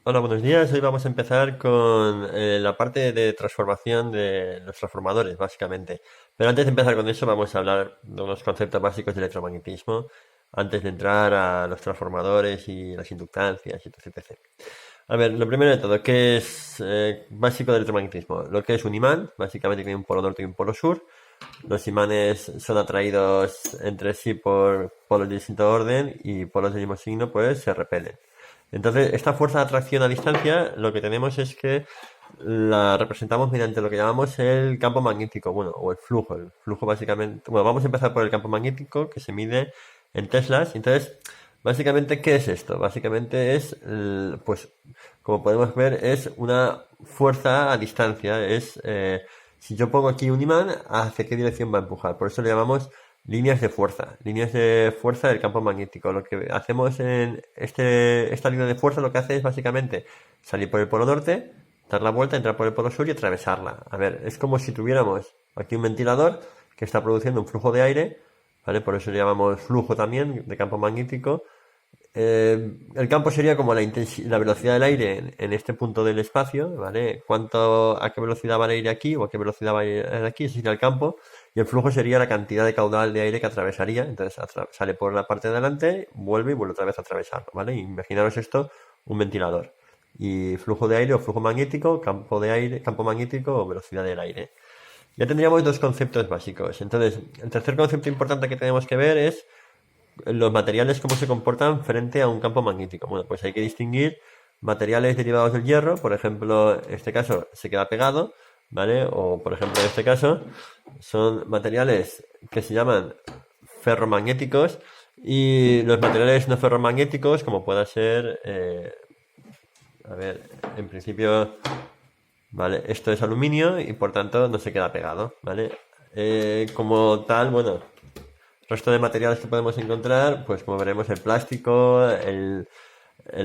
Hola, buenos días. Hoy vamos a empezar con la parte de transformación de los transformadores, básicamente. Pero antes de empezar con eso, vamos a hablar de unos conceptos básicos de electromagnetismo, antes de entrar a los transformadores y las inductancias y etc. etc. A ver, lo primero de todo, ¿qué es básico del electromagnetismo? Lo que es un imán, básicamente tiene un polo norte y un polo sur. Los imanes son atraídos entre sí por polos de distinto orden y polos del mismo signo, pues se repelen. Entonces, esta fuerza de atracción a distancia, lo que tenemos es que la representamos mediante lo que llamamos el campo magnético, bueno, o el flujo. El flujo básicamente, bueno, vamos a empezar por el campo magnético que se mide en teslas. Entonces, básicamente, ¿qué es esto? Básicamente es, pues, como podemos ver, es una fuerza a distancia. Si yo pongo aquí un imán, ¿hacia qué dirección va a empujar? Por eso le llamamos líneas de fuerza del campo magnético. Lo que hacemos en esta línea de fuerza lo que hace es básicamente salir por el polo norte, dar la vuelta, entrar por el polo sur y atravesarla. A ver, es como si tuviéramos aquí un ventilador que está produciendo un flujo de aire, ¿vale? Por eso le llamamos flujo también de campo magnético. El campo sería como la velocidad del aire en este punto del espacio, ¿vale? A qué velocidad va el aire aquí o a qué velocidad va a ir aquí, ese sería el campo. Y el flujo sería la cantidad de caudal de aire que atravesaría. Entonces sale por la parte de adelante, vuelve y vuelve otra vez a atravesarlo, ¿vale? Imaginaros esto, un ventilador. Y flujo de aire o flujo magnético, campo de aire, campo magnético o velocidad del aire. Ya tendríamos dos conceptos básicos. Entonces, el tercer concepto importante que tenemos que ver es los materiales cómo se comportan frente a un campo magnético. Bueno, pues hay que distinguir materiales derivados del hierro, por ejemplo, en este caso se queda pegado, ¿vale? O por ejemplo, en este caso son materiales que se llaman ferromagnéticos y los materiales no ferromagnéticos, como pueda ser, a ver, en principio, ¿vale? Esto es aluminio y por tanto no se queda pegado, ¿vale? Como tal, bueno, resto de materiales que podemos encontrar, pues como veremos, el plástico, el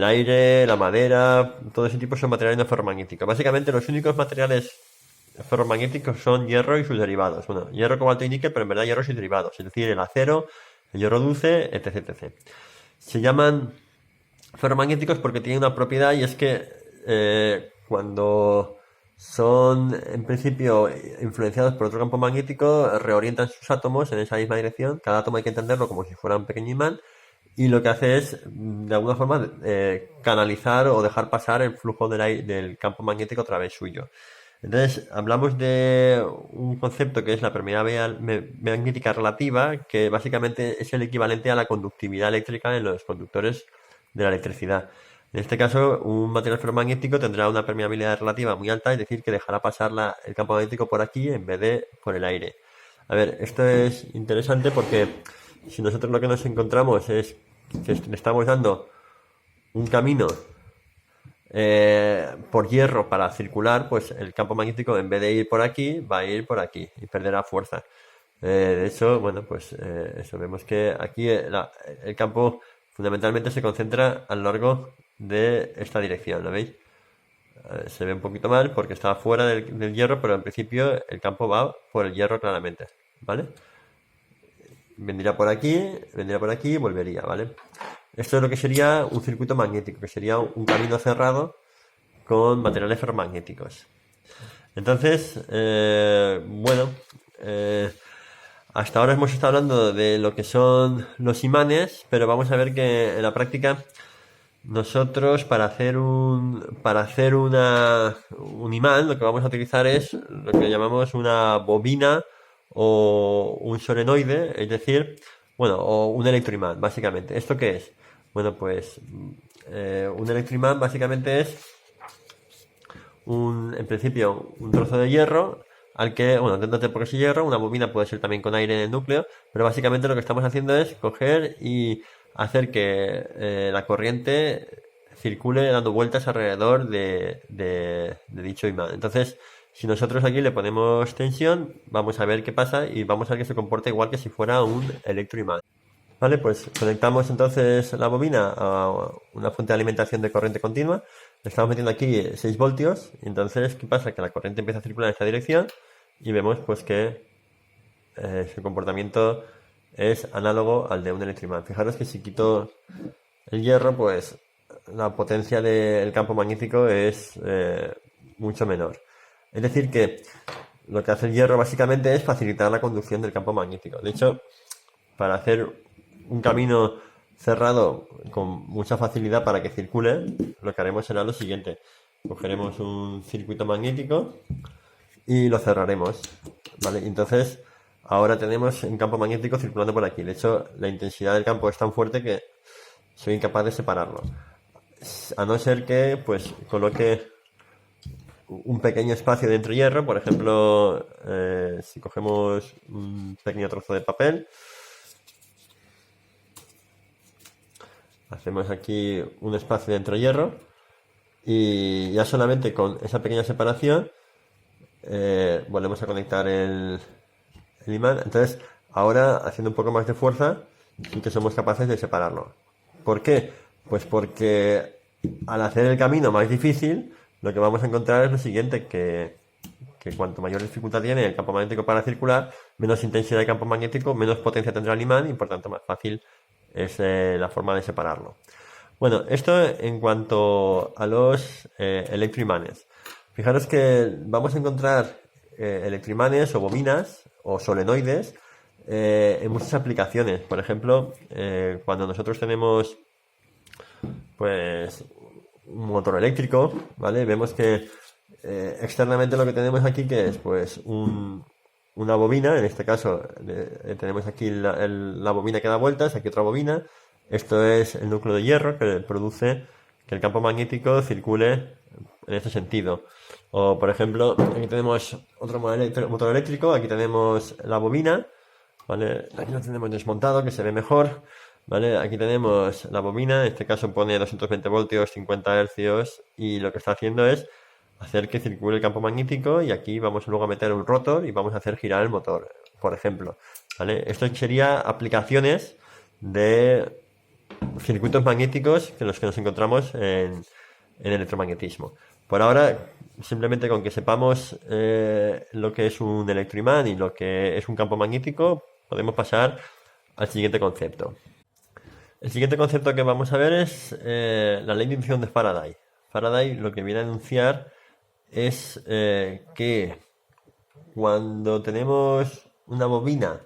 aire, la madera, todo ese tipo son materiales no ferromagnéticos. Básicamente los únicos materiales ferromagnéticos son hierro y sus derivados. Bueno, hierro, cobalto y níquel, pero en verdad hierro y sus derivados, es decir, el acero, el hierro dulce, etc. etc. Se llaman ferromagnéticos porque tienen una propiedad y es que cuando son en principio influenciados por otro campo magnético, reorientan sus átomos en esa misma dirección. Cada átomo hay que entenderlo como si fuera un pequeño imán y lo que hace es, de alguna forma, canalizar o dejar pasar el flujo del campo magnético a través suyo. Entonces, hablamos de un concepto que es la permeabilidad magnética relativa, que básicamente es el equivalente a la conductividad eléctrica en los conductores de la electricidad. En este caso, un material ferromagnético tendrá una permeabilidad relativa muy alta, es decir, que dejará pasar el campo magnético por aquí en vez de por el aire. A ver, esto es interesante porque si nosotros lo que nos encontramos es que le estamos dando un camino por hierro para circular, pues el campo magnético en vez de ir por aquí, va a ir por aquí y perderá fuerza. De hecho, bueno, pues eso, vemos que aquí el campo fundamentalmente se concentra a lo largo de esta dirección, ¿lo veis? Se ve un poquito mal porque está fuera del hierro, pero en principio el campo va por el hierro claramente, ¿vale? Vendría por aquí y volvería, ¿vale? Esto es lo que sería un circuito magnético, que sería un camino cerrado con materiales ferromagnéticos. Entonces, bueno, hasta ahora hemos estado hablando de lo que son los imanes, pero vamos a ver que en la práctica nosotros para hacer un imán lo que vamos a utilizar es lo que llamamos una bobina o un solenoide, es decir, bueno, o un electroimán, básicamente. ¿Esto qué es? Bueno, pues un electroimán básicamente es en principio, un trozo de hierro al que, bueno, dentro porque es hierro, una bobina puede ser también con aire en el núcleo, pero básicamente lo que estamos haciendo es coger y hacer que la corriente circule dando vueltas alrededor de dicho imán. Entonces, si nosotros aquí le ponemos tensión, vamos a ver qué pasa y vamos a ver que se comporta igual que si fuera un electroimán. Vale, pues conectamos entonces la bobina a una fuente de alimentación de corriente continua. Le estamos metiendo aquí 6 voltios. Y entonces, ¿qué pasa? Que la corriente empieza a circular en esta dirección y vemos pues que su comportamiento es análogo al de un electroimán. Fijaros que si quito el hierro, pues la potencia del campo magnético es mucho menor. Es decir, que lo que hace el hierro básicamente es facilitar la conducción del campo magnético. De hecho, para hacer un camino cerrado con mucha facilidad para que circule, lo que haremos será lo siguiente. Cogeremos un circuito magnético y lo cerraremos, ¿vale? Entonces, ahora tenemos un campo magnético circulando por aquí. De hecho, la intensidad del campo es tan fuerte que soy incapaz de separarlo. A no ser que, pues, coloque un pequeño espacio de entrehierro. Por ejemplo, si cogemos un pequeño trozo de papel, hacemos aquí un espacio de entrehierro y ya solamente con esa pequeña separación volvemos a conectar el imán. Entonces, ahora haciendo un poco más de fuerza, sí que somos capaces de separarlo. ¿Por qué? Pues porque al hacer el camino más difícil, lo que vamos a encontrar es lo siguiente, que cuanto mayor dificultad tiene el campo magnético para circular, menos intensidad de campo magnético, menos potencia tendrá el imán y por tanto más fácil es la forma de separarlo. Bueno, esto en cuanto a los electroimanes. Fijaros que vamos a encontrar electroimanes o bobinas o solenoides en muchas aplicaciones. Por ejemplo, cuando nosotros tenemos pues un motor eléctrico, ¿vale? Vemos que externamente lo que tenemos aquí que es pues una bobina. En este caso tenemos aquí la bobina que da vueltas, aquí otra bobina. Esto es el núcleo de hierro que produce que el campo magnético circule en este sentido. O por ejemplo, aquí tenemos otro motor eléctrico, aquí tenemos la bobina, ¿vale? Aquí lo tenemos desmontado, que se ve mejor, ¿vale? Aquí tenemos la bobina, en este caso pone 220 voltios, 50 hercios, y lo que está haciendo es hacer que circule el campo magnético, y aquí vamos luego a meter un rotor y vamos a hacer girar el motor, por ejemplo, ¿vale? Esto sería aplicaciones de circuitos magnéticos que los que nos encontramos en electromagnetismo. Por ahora, simplemente con que sepamos lo que es un electroimán y lo que es un campo magnético, podemos pasar al siguiente concepto. El siguiente concepto que vamos a ver es la ley de inducción de Faraday. Faraday lo que viene a enunciar es que cuando tenemos una bobina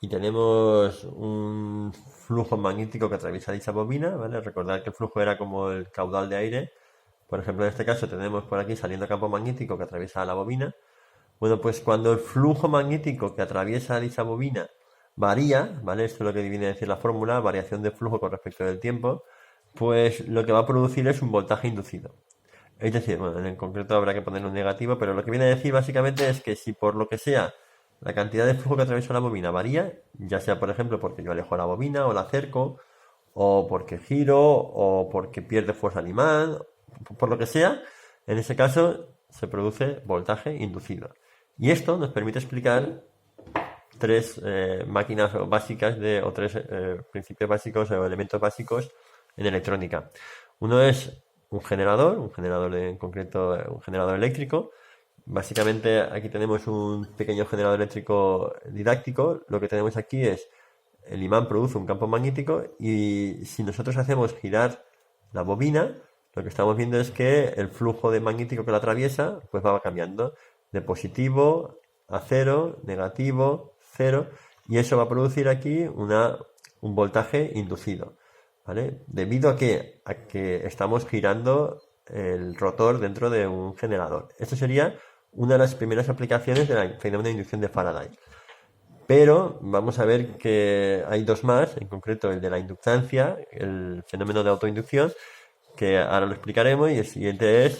y tenemos un flujo magnético que atraviesa dicha bobina, ¿vale? Recordad que el flujo era como el caudal de aire. Por ejemplo, en este caso tenemos por aquí saliendo campo magnético que atraviesa la bobina. Bueno, pues cuando el flujo magnético que atraviesa dicha bobina varía, ¿vale? Esto es lo que viene a decir la fórmula, variación de flujo con respecto del tiempo, pues lo que va a producir es un voltaje inducido. Es decir, bueno, en concreto habrá que poner un negativo, pero lo que viene a decir básicamente es que si por lo que sea la cantidad de flujo que atraviesa la bobina varía, ya sea por ejemplo porque yo alejo la bobina o la acerco, o porque giro, o porque pierde fuerza el imán, por lo que sea, en ese caso se produce voltaje inducido. Y esto nos permite explicar tres máquinas básicas o tres principios básicos o elementos básicos en electrónica. Uno es un generador en concreto un generador eléctrico. Básicamente aquí tenemos un pequeño generador eléctrico didáctico. Lo que tenemos aquí es el imán produce un campo magnético y si nosotros hacemos girar la bobina, lo que estamos viendo es que el flujo de magnético que la atraviesa pues va cambiando de positivo a cero, negativo, cero, y eso va a producir aquí un voltaje inducido, ¿vale? Debido a que estamos girando el rotor dentro de un generador. Esto sería una de las primeras aplicaciones del fenómeno de inducción de Faraday. Pero vamos a ver que hay dos más, en concreto el de la inductancia, el fenómeno de autoinducción, que ahora lo explicaremos, y el siguiente es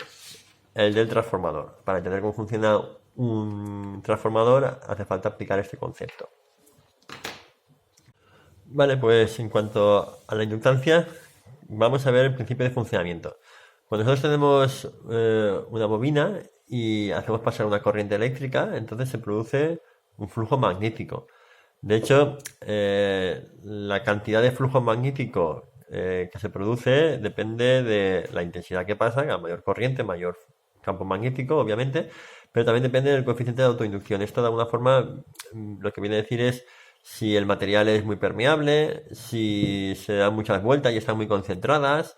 el del transformador. Para entender cómo funciona un transformador hace falta aplicar este concepto. Vale, pues en cuanto a la inductancia, vamos a ver el principio de funcionamiento. Cuando nosotros tenemos una bobina y hacemos pasar una corriente eléctrica, entonces se produce un flujo magnético. De hecho, la cantidad de flujo magnético que se produce depende de la intensidad que pasa. A mayor corriente, mayor campo magnético, obviamente, pero también depende del coeficiente de autoinducción. Esto de alguna forma lo que viene a decir es si el material es muy permeable, si se dan muchas vueltas y están muy concentradas,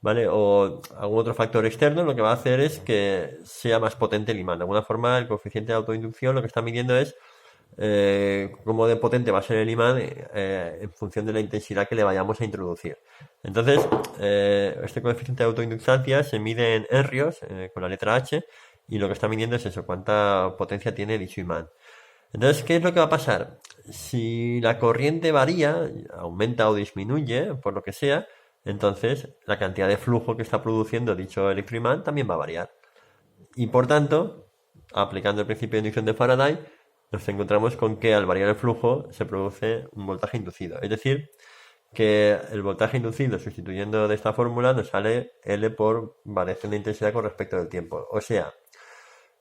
¿vale? O algún otro factor externo, lo que va a hacer es que sea más potente el imán. De alguna forma, el coeficiente de autoinducción lo que está midiendo es cómo de potente va a ser el imán en función de la intensidad que le vayamos a introducir. Entonces, este coeficiente de autoinductancia se mide en herrios, con la letra H, y lo que está midiendo es eso, cuánta potencia tiene dicho imán. Entonces, ¿qué es lo que va a pasar? Si la corriente varía, aumenta o disminuye, por lo que sea, entonces la cantidad de flujo que está produciendo dicho electroimán también va a variar. Y por tanto, aplicando el principio de inducción de Faraday, nos encontramos con que al variar el flujo se produce un voltaje inducido. Es decir, que el voltaje inducido, sustituyendo de esta fórmula, nos sale L por variación de intensidad con respecto del tiempo. O sea,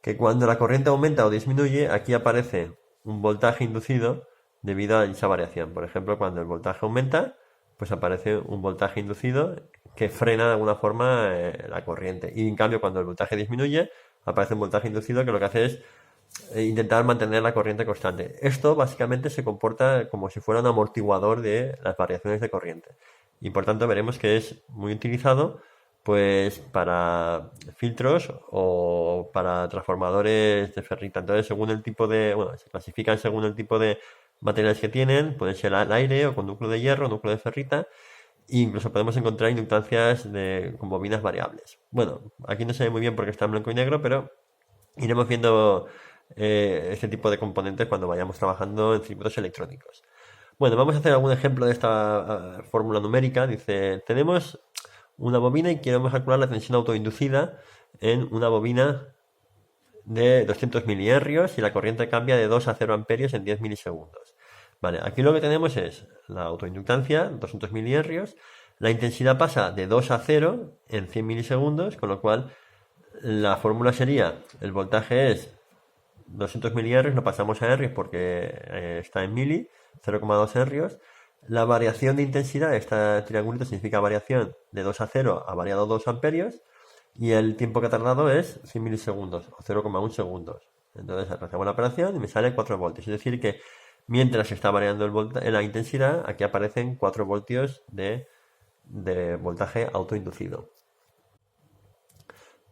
que cuando la corriente aumenta o disminuye, aquí aparece un voltaje inducido debido a dicha variación. Por ejemplo, cuando el voltaje aumenta, pues aparece un voltaje inducido que frena de alguna forma la corriente. Y en cambio, cuando el voltaje disminuye, aparece un voltaje inducido que lo que hace es intentar mantener la corriente constante. Esto básicamente se comporta como si fuera un amortiguador de las variaciones de corriente. Y por tanto veremos que es muy utilizado pues para filtros o para transformadores de ferrita. Entonces, según el tipo de, bueno, se clasifican según el tipo de materiales que tienen, puede ser al aire o con núcleo de hierro, núcleo de ferrita, e incluso podemos encontrar inductancias con bobinas variables. Bueno, aquí no se ve muy bien porque está en blanco y negro, pero iremos viendo este tipo de componentes cuando vayamos trabajando en circuitos electrónicos. Bueno, vamos a hacer algún ejemplo de esta fórmula numérica. Dice, tenemos una bobina y queremos calcular la tensión autoinducida en una bobina de 200 miliamperes y la corriente cambia de 2 a 0 amperios en 10 milisegundos. Vale, aquí lo que tenemos es la autoinductancia, 200 miliamperes, la intensidad pasa de 2 a 0 en 100 milisegundos, con lo cual la fórmula sería, el voltaje es 200 miliamperes, lo pasamos a herrios porque está en mili, 0,2 herrios. La variación de intensidad, este triangulito significa variación de 2 a 0 ha variado 2 amperios y el tiempo que ha tardado es 100 milisegundos o 0,1 segundos. Entonces hacemos la operación y me sale 4 voltios. Es decir que mientras se está variando la intensidad, aquí aparecen 4 voltios de voltaje autoinducido.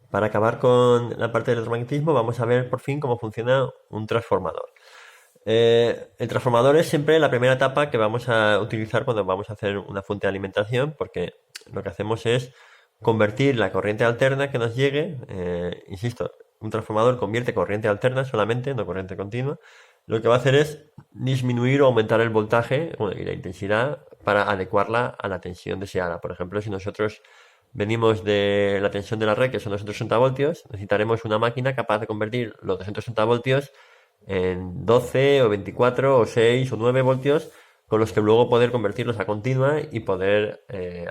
Para acabar con la parte del electromagnetismo, vamos a ver por fin cómo funciona un transformador. El transformador es siempre la primera etapa que vamos a utilizar cuando vamos a hacer una fuente de alimentación, porque lo que hacemos es convertir la corriente alterna que nos llegue, insisto, un transformador convierte corriente alterna solamente, no corriente continua. Lo que va a hacer es disminuir o aumentar el voltaje y la intensidad para adecuarla a la tensión deseada. Por ejemplo, si nosotros venimos de la tensión de la red, que son 260 voltios, necesitaremos una máquina capaz de convertir los 260 voltios en 12 o 24 o 6 o 9 voltios con los que luego poder convertirlos a continua y poder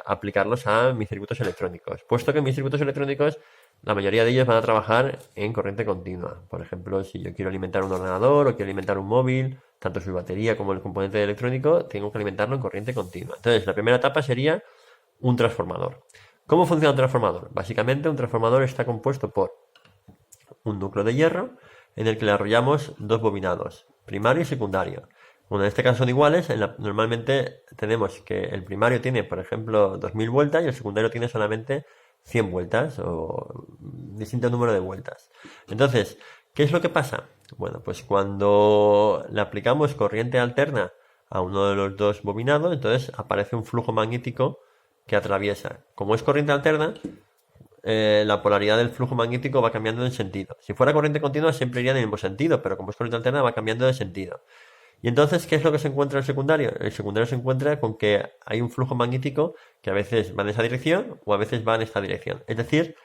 aplicarlos a mis circuitos electrónicos. Puesto que mis circuitos electrónicos, la mayoría de ellos van a trabajar en corriente continua. Por ejemplo, si yo quiero alimentar un ordenador o quiero alimentar un móvil, tanto su batería como el componente electrónico, tengo que alimentarlo en corriente continua. Entonces, la primera etapa sería un transformador. ¿Cómo funciona un transformador? Básicamente, un transformador está compuesto por un núcleo de hierro en el que le arrollamos dos bobinados, primario y secundario. Bueno, en este caso son iguales, normalmente tenemos que el primario tiene, por ejemplo, 2000 vueltas y el secundario tiene solamente 100 vueltas o distinto número de vueltas. Entonces, ¿qué es lo que pasa? Bueno, pues cuando le aplicamos corriente alterna a uno de los dos bobinados, entonces aparece un flujo magnético que atraviesa. Como es corriente alterna, la polaridad del flujo magnético va cambiando de sentido. Si fuera corriente continua siempre iría en el mismo sentido, pero como es corriente alterna va cambiando de sentido. Y entonces, ¿qué es lo que se encuentra en el secundario? El secundario se encuentra con que hay un flujo magnético que a veces va en esa dirección o a veces va en esta dirección. Es decir,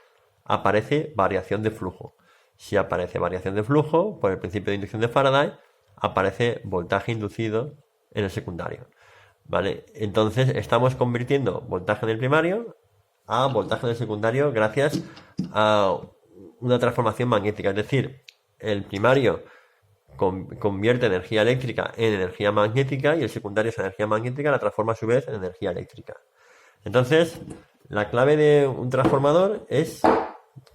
aparece variación de flujo. Si aparece variación de flujo, por el principio de inducción de Faraday, aparece voltaje inducido en el secundario. ¿Vale? Entonces, estamos convirtiendo voltaje en el primario a voltaje en el secundario gracias a una transformación magnética. Es decir, el primario convierte energía eléctrica en energía magnética y el secundario esa energía magnética la transforma a su vez en energía eléctrica. Entonces, la clave de un transformador es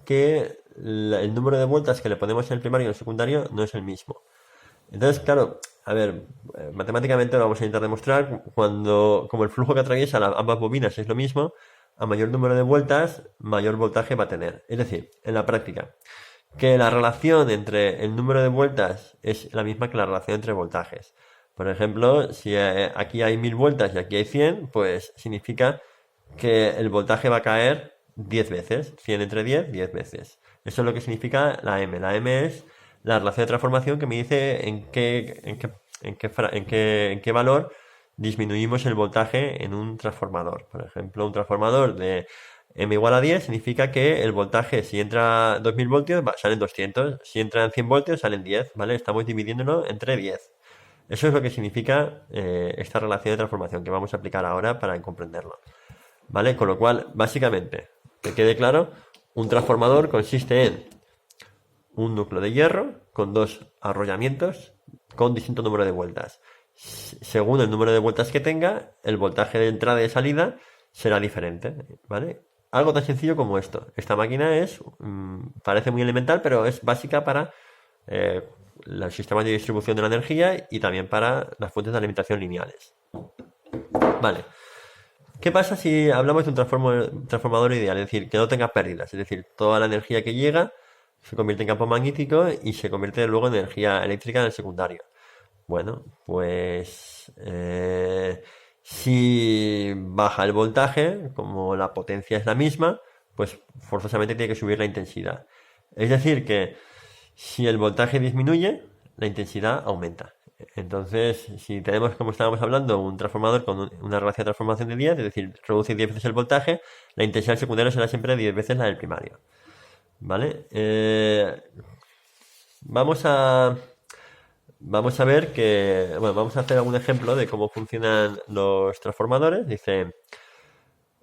que el número de vueltas que le ponemos en el primario y en el secundario no es el mismo. Entonces, claro, a ver, matemáticamente lo vamos a intentar demostrar. Como el flujo que atraviesa ambas bobinas es lo mismo, a mayor número de vueltas, mayor voltaje va a tener. Es decir, en la práctica, que la relación entre el número de vueltas es la misma que la relación entre voltajes. Por ejemplo, si aquí hay 1000 vueltas y aquí hay 100, pues significa que el voltaje va a caer 10 veces. 100 entre 10, 10 veces. Eso es lo que significa la M. La M es la relación de transformación que me dice en qué valor disminuimos el voltaje en un transformador. Por ejemplo, un transformador de M igual a 10 significa que el voltaje, si entra 2000 voltios, salen 200. Si entran 100 voltios, salen 10, ¿vale? Estamos dividiéndolo entre 10. Eso es lo que significa esta relación de transformación que vamos a aplicar ahora para comprenderlo, ¿vale? Con lo cual, básicamente, que quede claro, un transformador consiste en un núcleo de hierro con dos arrollamientos con distinto número de vueltas. Según el número de vueltas que tenga, el voltaje de entrada y de salida será diferente, ¿vale? Algo tan sencillo como esto. Esta máquina parece muy elemental, pero es básica para los sistemas de distribución de la energía y también para las fuentes de alimentación lineales. Vale. ¿Qué pasa si hablamos de un transformador ideal? Es decir, que no tenga pérdidas. Es decir, toda la energía que llega se convierte en campo magnético y se convierte luego en energía eléctrica en el secundario. Bueno, pues si baja el voltaje, como la potencia es la misma, pues forzosamente tiene que subir la intensidad. Es decir, que si el voltaje disminuye, la intensidad aumenta. Entonces, si tenemos, como estábamos hablando, un transformador con una relación de transformación de 10, es decir, reduce 10 veces el voltaje, la intensidad del secundario será siempre 10 veces la del primario. ¿Vale? Vamos a ver que, bueno, vamos a hacer algún ejemplo de cómo funcionan los transformadores. Dice,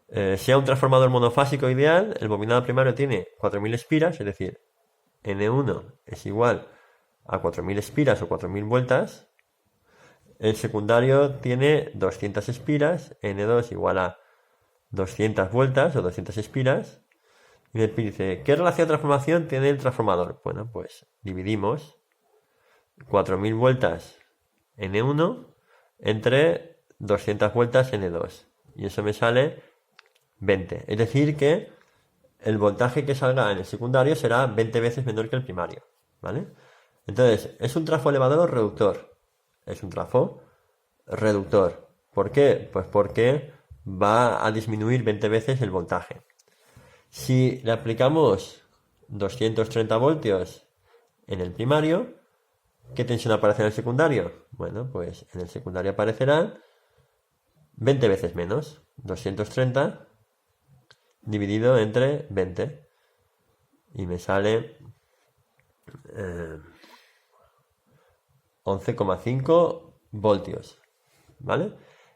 sea un transformador monofásico ideal, el bobinado primario tiene 4000 espiras, es decir, N1 es igual a 4000 espiras o 4000 vueltas. El secundario tiene 200 espiras, N2 igual a 200 vueltas o 200 espiras. Y me dice, ¿qué relación de transformación tiene el transformador? Bueno, pues dividimos 4000 vueltas N1 entre 200 vueltas N2. Y eso me sale 20. Es decir que el voltaje que salga en el secundario será 20 veces menor que el primario, ¿vale? Entonces, ¿es un trafo elevador o reductor? Es un trafo reductor. ¿Por qué? Pues porque va a disminuir 20 veces el voltaje. Si le aplicamos 230 voltios en el primario, ¿qué tensión aparece en el secundario? Bueno, pues en el secundario aparecerá 20 veces menos. 230 dividido entre 20. Y me sale 11,5 voltios. ¿Vale?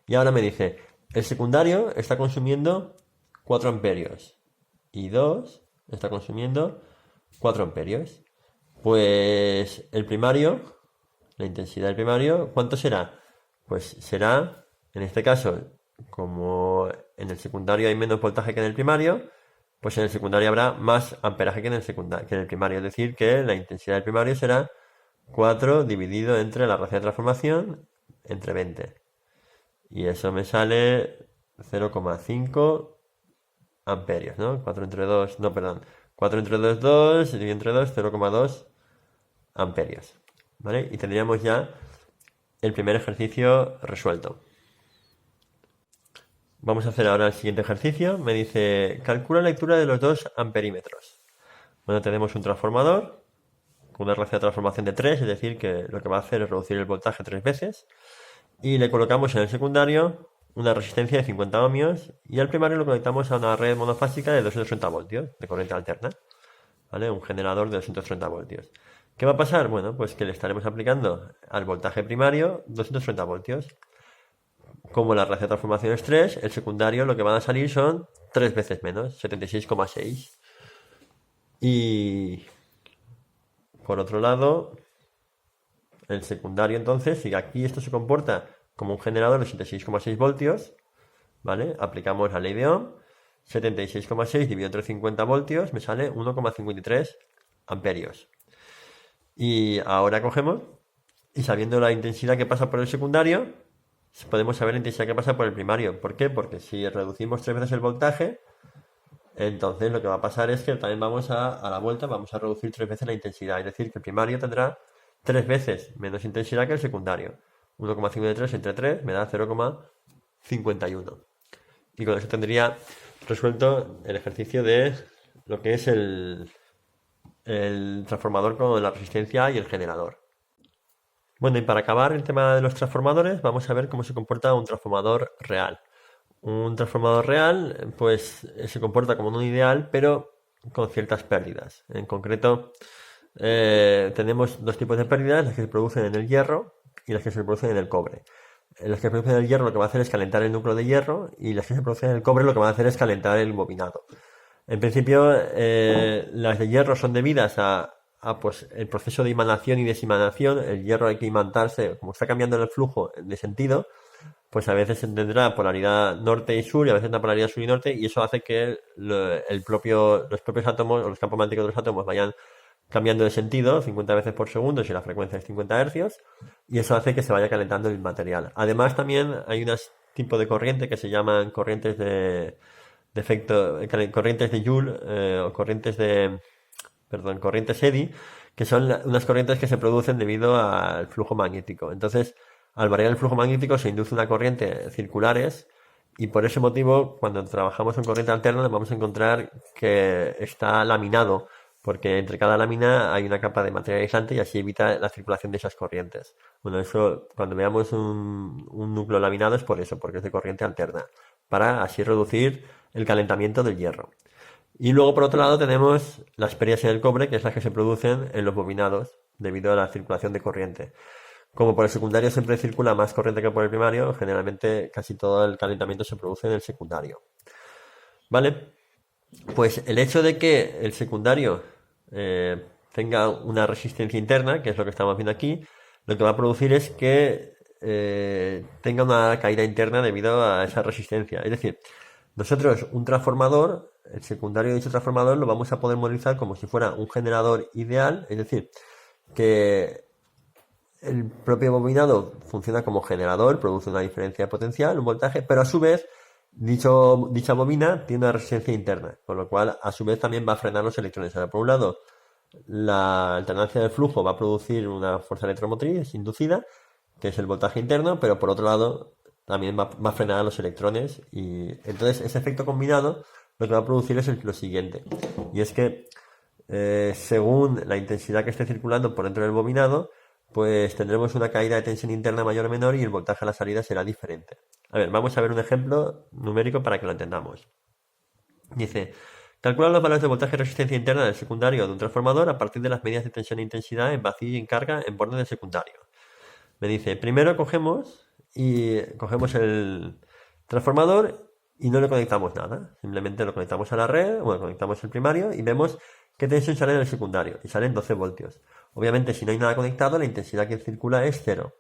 Y ahora me dice, el secundario está consumiendo 4 amperios. Y 2 está consumiendo 4 amperios. Pues el primario, la intensidad del primario, ¿cuánto será? Pues será, en este caso, como en el secundario hay menos voltaje que en el primario, pues en el secundario habrá más amperaje que en el primario. Es decir, que la intensidad del primario será 4 dividido entre la relación de transformación entre 20. Y eso me sale 0,5 amperios, ¿no? 4 entre 2, no, perdón. 4 entre 2, 2, dividido entre 2, 0,2 amperios. ¿Vale? Y tendríamos ya el primer ejercicio resuelto. Vamos a hacer ahora el siguiente ejercicio. Me dice, calcula la lectura de los 2 amperímetros. Bueno, tenemos un transformador con una relación de transformación de 3, es decir, que lo que va a hacer es reducir el voltaje 3 veces. Y le colocamos en el secundario una resistencia de 50 ohmios y al primario lo conectamos a una red monofásica de 230 voltios de corriente alterna, ¿vale? Un generador de 230 voltios. ¿Qué va a pasar? Bueno, pues que le estaremos aplicando al voltaje primario 230 voltios. Como la relación de transformación es 3, el secundario lo que van a salir son 3 veces menos, 76,6. Y por otro lado, el secundario entonces, si aquí esto se comporta como un generador de 76,6 voltios, ¿vale? Aplicamos la ley de Ohm, 76,6 dividido entre 50 voltios me sale 1,53 amperios. Y ahora cogemos y sabiendo la intensidad que pasa por el secundario, podemos saber la intensidad que pasa por el primario. ¿Por qué? Porque si reducimos 3 veces el voltaje, Entonces lo que va a pasar es que también a la vuelta vamos a reducir 3 veces la intensidad. Es decir, que el primario tendrá 3 veces menos intensidad que el secundario. 1,53 entre 3 me da 0,51. Y con eso tendría resuelto el ejercicio de lo que es el transformador con la resistencia y el generador. Bueno, y para acabar el tema de los transformadores, vamos a ver cómo se comporta un transformador real. Un transformador real, pues se comporta como un ideal, pero con ciertas pérdidas. En concreto, tenemos dos tipos de pérdidas, las que se producen en el hierro y las que se producen en el cobre. Las que se producen en el hierro lo que va a hacer es calentar el núcleo de hierro y las que se producen en el cobre lo que van a hacer es calentar el bobinado. En principio, las de hierro son debidas pues, el proceso de imanación y desimanación. El hierro hay que imantarse, como está cambiando el flujo de sentido, pues a veces tendrá polaridad norte y sur y a veces una polaridad sur y norte, y eso hace que los propios átomos o los campos magnéticos de los átomos vayan cambiando de sentido 50 veces por segundo si la frecuencia es 50 hercios, y eso hace que se vaya calentando el material. Además, también hay un tipo de corriente que se llaman corrientes de efecto, corrientes de Joule, o corrientes eddy, que son unas corrientes que se producen debido al flujo magnético. Entonces, al variar el flujo magnético se induce una corriente circulares, y por ese motivo, cuando trabajamos en corriente alterna, vamos a encontrar que está laminado, porque entre cada lámina hay una capa de material aislante y así evita la circulación de esas corrientes. Bueno, eso, cuando veamos un núcleo laminado es por eso, porque es de corriente alterna, para así reducir el calentamiento del hierro. Y luego, por otro lado, tenemos las pérdidas en el cobre, que es las que se producen en los bobinados debido a la circulación de corriente. Como por el secundario siempre circula más corriente que por el primario, generalmente casi todo el calentamiento se produce en el secundario. ¿Vale? Pues el hecho de que el secundario tenga una resistencia interna, que es lo que estamos viendo aquí, lo que va a producir es que tenga una caída interna debido a esa resistencia. Es decir, nosotros un transformador, el secundario de dicho transformador, lo vamos a poder modelizar como si fuera un generador ideal, es decir, que el propio bobinado funciona como generador, produce una diferencia potencial, un voltaje, pero a su vez dicha bobina tiene una resistencia interna, con lo cual a su vez también va a frenar los electrones. Ahora, por un lado, la alternancia del flujo va a producir una fuerza electromotriz inducida, que es el voltaje interno, pero por otro lado también va a frenar a los electrones, y entonces ese efecto combinado lo que va a producir es lo siguiente, y es que según la intensidad que esté circulando por dentro del bobinado, pues tendremos una caída de tensión interna mayor o menor y el voltaje a la salida será diferente. A ver, vamos a ver un ejemplo numérico para que lo entendamos. Dice, calcula los valores de voltaje y resistencia interna del secundario de un transformador a partir de las medidas de tensión e intensidad en vacío y en carga en bornes del secundario. Me dice, primero cogemos el transformador y no le conectamos nada. Simplemente lo conectamos a la red, o conectamos el primario y vemos qué tensión sale del secundario. Y salen 12 voltios. Obviamente, si no hay nada conectado, la intensidad que circula es 0.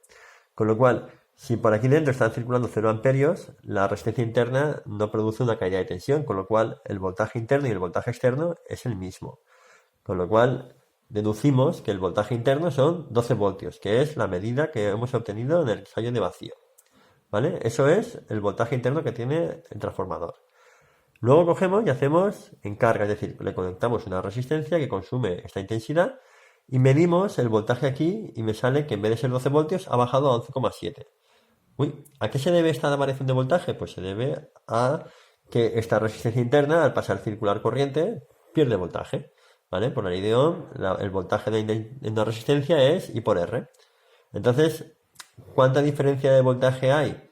Con lo cual, si por aquí dentro están circulando 0 amperios, la resistencia interna no produce una caída de tensión, con lo cual el voltaje interno y el voltaje externo es el mismo. Con lo cual, deducimos que el voltaje interno son 12 voltios, que es la medida que hemos obtenido en el ensayo de vacío. ¿Vale? Eso es el voltaje interno que tiene el transformador. Luego cogemos y hacemos en carga, es decir, le conectamos una resistencia que consume esta intensidad y medimos el voltaje aquí y me sale que en vez de ser 12 voltios ha bajado a 11,7. Uy, ¿a qué se debe esta variación de voltaje? Pues se debe a que esta resistencia interna, al pasar circular corriente, pierde voltaje. ¿Vale? Por la ley de Ohm, el voltaje de una resistencia es I por R. Entonces, ¿cuánta diferencia de voltaje hay?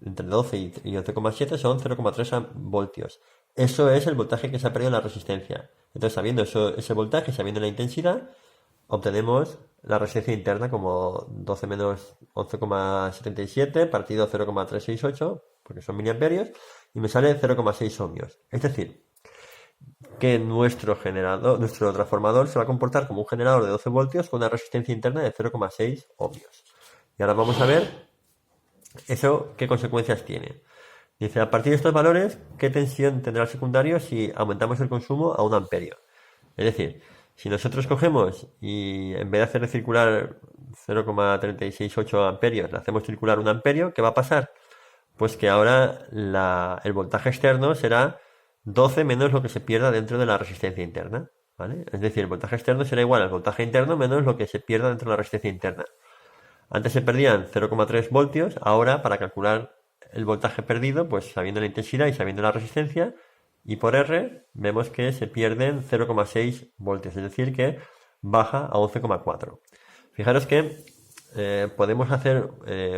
Entre 12 y 11,7 son 0,3 voltios. Eso es el voltaje que se ha perdido en la resistencia. Entonces, sabiendo ese voltaje, sabiendo la intensidad, obtenemos la resistencia interna como 12 menos 11,77 partido 0,368, porque son miliamperios, y me sale 0,6 ohmios. Es decir, que nuestro transformador se va a comportar como un generador de 12 voltios con una resistencia interna de 0,6 ohmios. Y ahora vamos a ver eso qué consecuencias tiene. Dice, a partir de estos valores, ¿qué tensión tendrá el secundario si aumentamos el consumo a 1 amperio? Es decir, si nosotros cogemos y en vez de hacerle circular 0,368 amperios, le hacemos circular 1 amperio, ¿qué va a pasar? Pues que ahora el voltaje externo será 12 menos lo que se pierda dentro de la resistencia interna, ¿vale? Es decir, el voltaje externo será igual al voltaje interno menos lo que se pierda dentro de la resistencia interna. Antes se perdían 0,3 voltios, ahora para calcular el voltaje perdido, pues sabiendo la intensidad y sabiendo la resistencia, y por R vemos que se pierden 0,6 voltios, es decir, que baja a 11,4. Fijaros que podemos hacer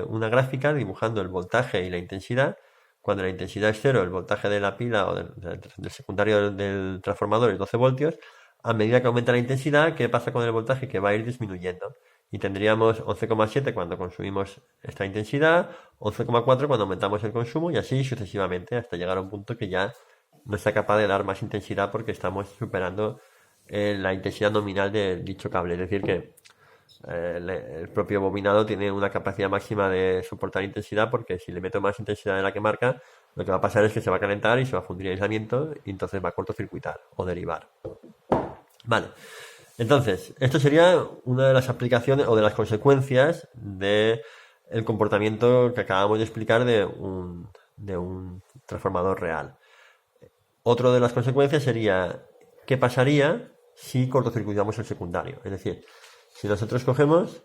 una gráfica dibujando el voltaje y la intensidad. Cuando la intensidad es 0, el voltaje de la pila o del secundario del transformador es 12 voltios. A medida que aumenta la intensidad, ¿qué pasa con el voltaje? Que va a ir disminuyendo. Y tendríamos 11,7 cuando consumimos esta intensidad, 11,4 cuando aumentamos el consumo y así sucesivamente hasta llegar a un punto que ya no sea capaz de dar más intensidad porque estamos superando la intensidad nominal de dicho cable. Es decir, que el propio bobinado tiene una capacidad máxima de soportar intensidad porque si le meto más intensidad de la que marca, lo que va a pasar es que se va a calentar y se va a fundir el aislamiento y entonces va a cortocircuitar o derivar. Vale. Entonces, esto sería una de las aplicaciones o de las consecuencias de el comportamiento que acabamos de explicar de un transformador real. Otra de las consecuencias sería qué pasaría si cortocircuitamos el secundario. Es decir, si nosotros cogemos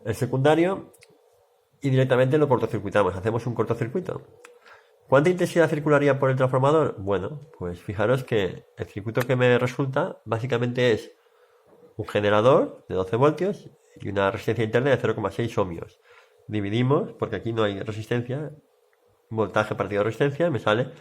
el secundario y directamente lo cortocircuitamos, hacemos un cortocircuito. ¿Cuánta intensidad circularía por el transformador? Bueno, pues fijaros que el circuito que me resulta básicamente es un generador de 12 voltios y una resistencia interna de 0,6 ohmios. Dividimos, porque aquí no hay resistencia, voltaje partido resistencia, me sale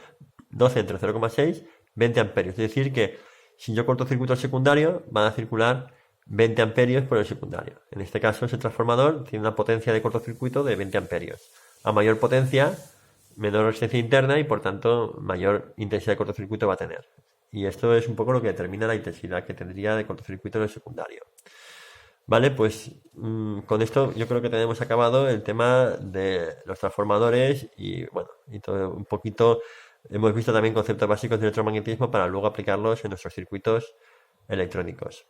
12 entre 0,6, 20 amperios. Es decir que si yo cortocircuito el secundario, van a circular 20 amperios por el secundario. En este caso, ese transformador tiene una potencia de cortocircuito de 20 amperios. A mayor potencia, menor resistencia interna y por tanto mayor intensidad de cortocircuito va a tener. Y esto es un poco lo que determina la intensidad que tendría de cortocircuito en el secundario. Vale, pues con esto yo creo que tenemos acabado el tema de los transformadores y bueno, y todo un poquito hemos visto también conceptos básicos de electromagnetismo para luego aplicarlos en nuestros circuitos electrónicos.